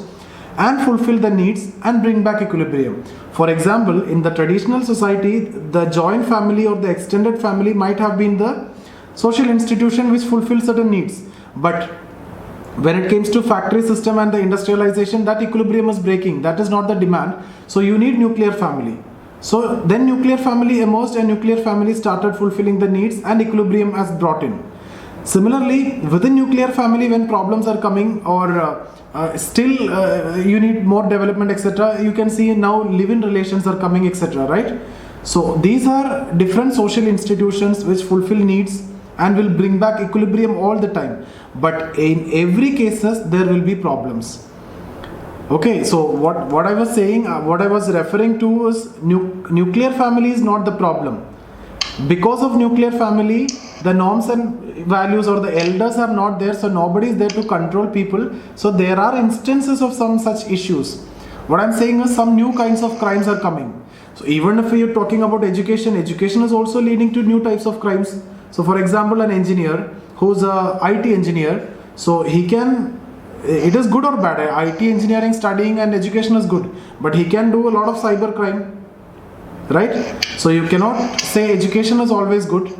and fulfill the needs and bring back equilibrium. For example, in the traditional society, the joint family or the extended family might have been the social institution which fulfills certain needs. But when it comes to factory system and the industrialization, that equilibrium is breaking. That is not the demand. So you need nuclear family. So then nuclear family emerged, and nuclear family started fulfilling the needs, and equilibrium has brought in. Similarly, within nuclear family, when problems are coming, or you need more development, etc., you can see now live-in relations are coming, etc., right? So these are different social institutions which fulfill needs and will bring back equilibrium all the time. But in every cases there will be problems. Okay, so what I was saying, what I was referring to is nuclear family is not the problem. Because of nuclear family, the norms and values or the elders are not there, so nobody is there to control people. So there are instances of some such issues. What I'm saying is some new kinds of crimes are coming. So even if you're talking about education is also leading to new types of crimes. So for example, an engineer who's a IT engineer, so he can, it is good or bad, IT engineering studying and education is good, but he can do a lot of cyber crime, right? So you cannot say education is always good.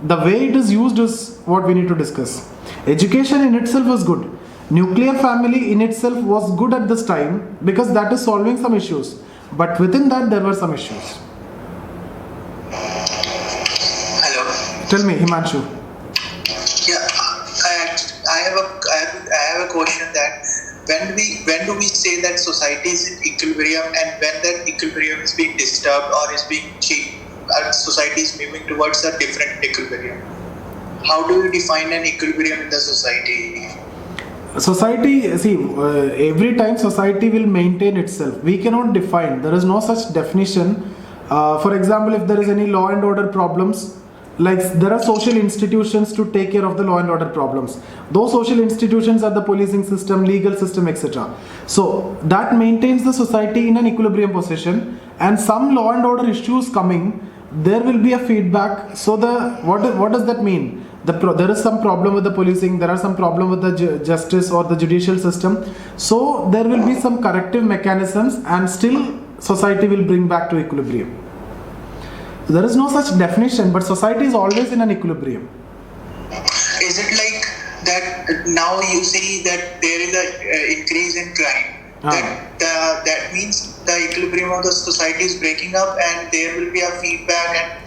The way it is used is what we need to discuss. Education in itself is good. Nuclear family in itself was good at this time because that is solving some issues, but within that there were some issues. Hello. Tell me, Himanshu. Yeah, I have a question that when do we say that society is in equilibrium, and when that equilibrium is being disturbed or is being changed, our society is moving towards a different equilibrium? How do you define an equilibrium in the society? Society, see, every time society will maintain itself. We cannot define. There is no such definition. For example, if there is any law and order problems, like there are social institutions to take care of the law and order problems. Those social institutions are the policing system, legal system, etc. So that maintains the society in an equilibrium position, and some law and order issues coming, there will be a feedback. So what does that mean? There is some problem with the policing, there are some problem with the justice or the judicial system. So there will be some corrective mechanisms, and still society will bring back to equilibrium. So there is no such definition, but society is always in an equilibrium. Is it like that now you see that there is a increase in crime? That means the equilibrium of the society is breaking up, and there will be a feedback and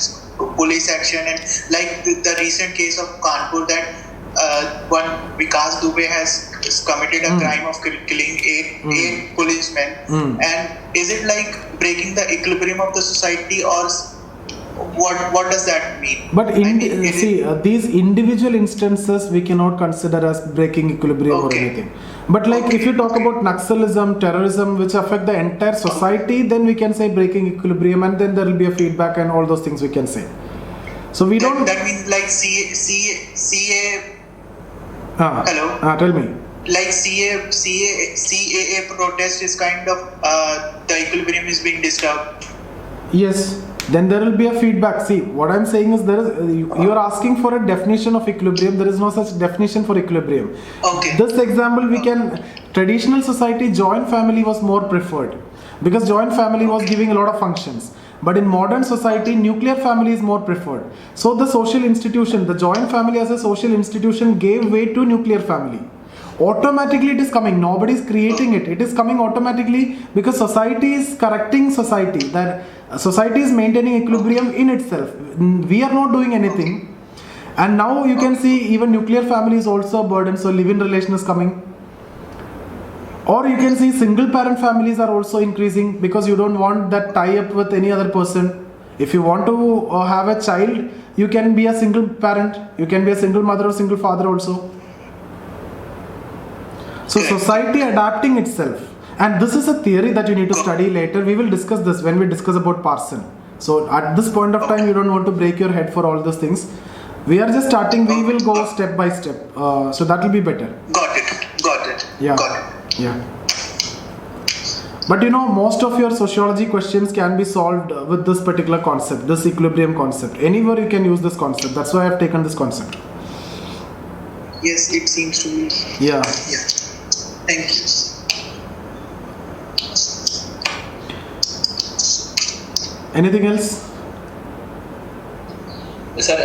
police action. And like the recent case of Kanpur, that one Vikas Dubey has committed a crime of killing eight policemen. And is it like breaking the equilibrium of the society, or what does that mean? But these individual instances we cannot consider as breaking equilibrium or anything. But like if you talk about Naxalism, terrorism, which affect the entire society, then we can say breaking equilibrium, and then there will be a feedback and all those things we can say. So we don't. That means like CA. Hello. Tell me. Like CAA protest is kind of the equilibrium is being disturbed. Yes. Then there will be a feedback. See, what I'm saying is you are asking for a definition of equilibrium. There is no such definition for equilibrium. Okay. This example traditional society, joint family was more preferred, because joint family was giving a lot of functions. But in modern society, nuclear family is more preferred. So the social institution, the joint family as a social institution gave way to nuclear family. Automatically it is coming. Nobody is creating it. It is coming automatically because society is correcting society. That society is maintaining equilibrium in itself. We are not doing anything. And now you can see even nuclear family is also a burden. So live-in relation is coming. Or you can see single parent families are also increasing, because you don't want that tie up with any other person. If you want to have a child, you can be a single parent. You can be a single mother or single father also. So society adapting itself, and this is a theory that you need to study later. We will discuss this when we discuss about Parson. So at this point of time, you don't want to break your head for all those things. We are just starting. We will go step by step. So that will be better. Got it. Yeah. Yeah. But most of your sociology questions can be solved with this particular concept, this equilibrium concept. Anywhere you can use this concept. That's why I have taken this concept. Yes, it seems to be. Yeah. Thank you. Anything else? Sir,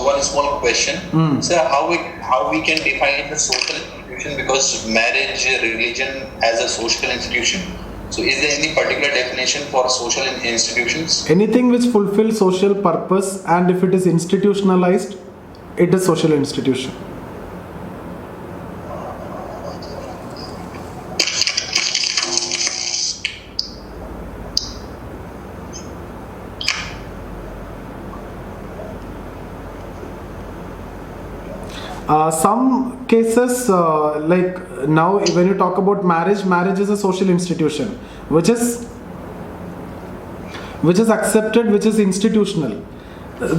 one small question. Sir, how we can define the social institution, because marriage, religion as a social institution. So is there any particular definition for social institutions? Anything which fulfills social purpose, and if it is institutionalized, it is social institution. Some cases, like now when you talk about marriage is a social institution, which is accepted, which is institutional.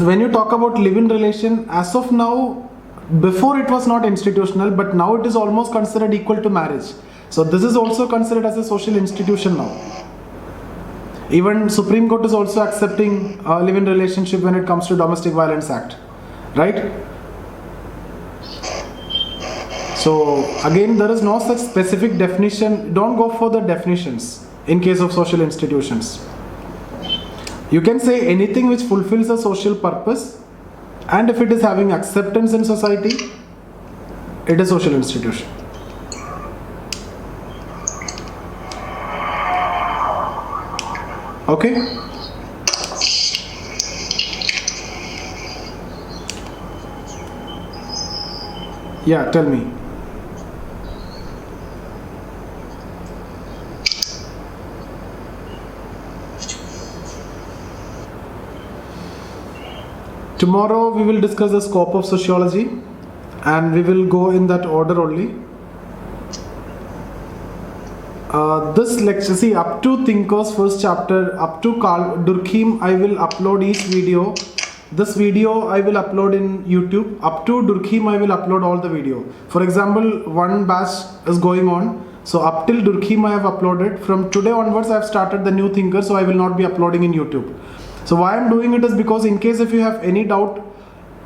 When you talk about live-in relation, as of now, before it was not institutional, but now it is almost considered equal to marriage. So this is also considered as a social institution now. Even Supreme Court is also accepting live-in relationship when it comes to Domestic Violence Act, right? So again, there is no such specific definition. Don't go for the definitions in case of social institutions. You can say anything which fulfills a social purpose, and if it is having acceptance in society, it is social institution. Okay? Yeah, tell me. Tomorrow we will discuss the scope of sociology, and we will go in that order only. This lecture, see, up to Thinkers first chapter, up to Karl Durkheim, I will upload each video this video I will upload in YouTube. Up to Durkheim I will upload all the video. For example, one batch is going on. So up till Durkheim I have uploaded. From today onwards I have started the new thinker, so I will not be uploading in YouTube. So why I am doing it is because in case if you have any doubt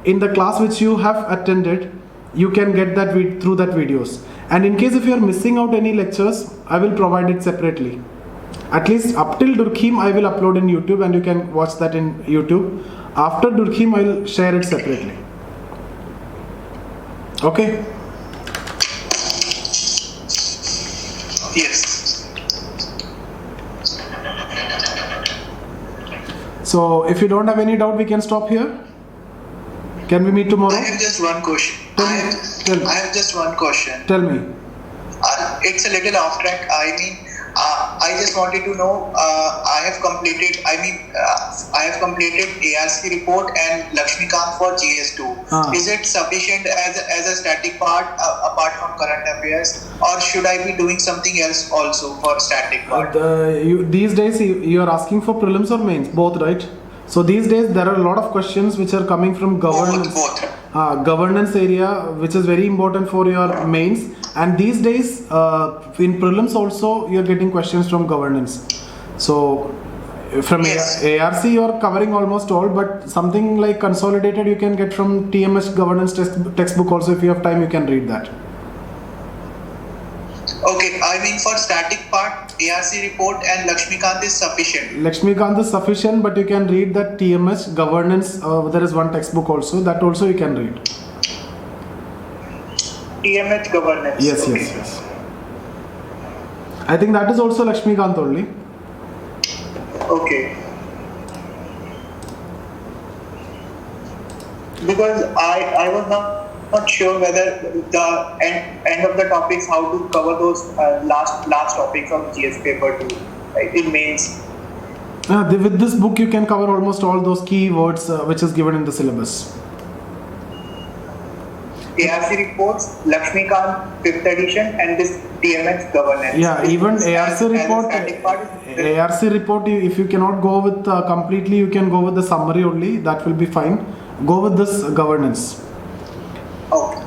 in the class which you have attended, you can get that through that videos. And in case if you are missing out any lectures, I will provide it separately. At least up till Durkheim I will upload in YouTube and you can watch that in YouTube. After Durkheim I will share it separately. Okay? Yes. So if you don't have any doubt, we can stop here. Can we meet tomorrow? I have just one question. Tell me. I have just one question. Tell me. It's a little off track. I just wanted to know. I have completed ARC report and Lakshmikant for GS2. Is it sufficient as a static part apart from current affairs, or should I be doing something else also for static part? These days you are asking for prelims or mains, both, right? So these days there are a lot of questions which are coming from governance. Both. Governance area, which is very important for your mains. And these days in prelims also you are getting questions from governance. So from Yes. ARC you are covering almost all, but something like consolidated you can get from TMS governance textbook also. If you have time you can read that. Okay, I mean for static part, ARC report and Lakshmikant is sufficient. Lakshmikant is sufficient, but you can read that TMS governance. There is one textbook also, that also you can read. TMH governance. Yes, Okay. yes. I think that is also Lakshmikant only. Okay. Because I was not sure whether the end of the topics, how to cover those last topics of GS paper 2, right? It means With this book you can cover almost all those key words which is given in the syllabus. ARC reports, Lakshmikant 5th edition, and this TMX governance. Yeah, even ARC As a report. static part, ARC report, if you cannot go with completely, you can go with the summary only. That will be fine. Go with this governance. Okay.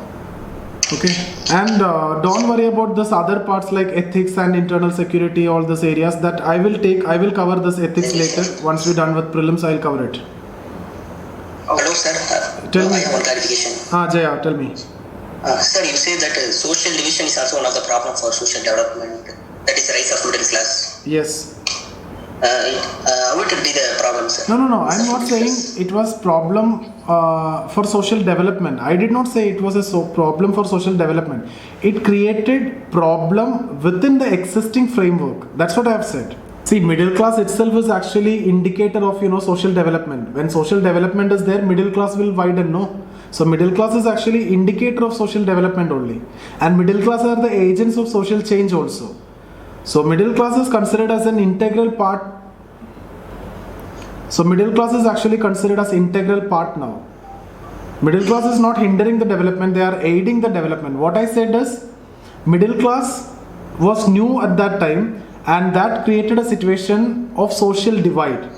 Okay, and don't worry about this other parts like ethics and internal security, all these areas that I will cover this ethics later. Once we're done with prelims, I'll cover it. Hello, sir. Tell me. I have one clarification. Jaya, tell me. Sir, you say that social division is also one of the problems for social development. That is the rise of middle class. Yes. What would be the problem, sir? No. I'm not saying it was problem for social development. I did not say it was a problem for social development. It created problem within the existing framework. That's what I have said. See, middle class itself is actually indicator of social development. When social development is there, middle class will widen. No. So middle class is actually indicator of social development only, and middle class are the agents of social change also. So middle class is considered as an integral part. So middle class is actually considered as integral part now. Middle class is not hindering the development, they are aiding the development. What I said is, middle class was new at that time, and that created a situation of social divide.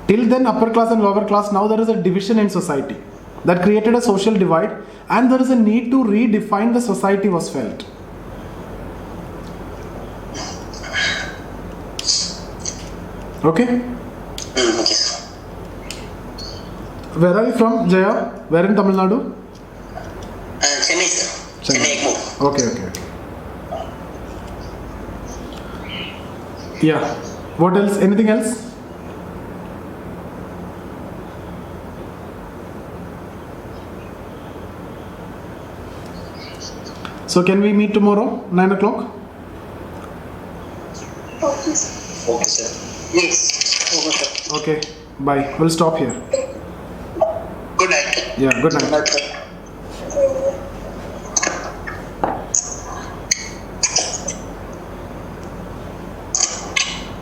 Till then, upper class and lower class, now there is a division in society. That created a social divide, and there is a need to redefine the society was felt. Okay? Okay, sir. Where are you from, Jaya? Where in Tamil Nadu? Chennai, sir. Chennai Egmore. Okay. Yeah. What else? Anything else? So can we meet tomorrow, 9 o'clock? Okay. Okay, sir. Yes. Okay, sir. Okay. Bye. We'll stop here. Good night. Yeah. Good night. Good night, sir.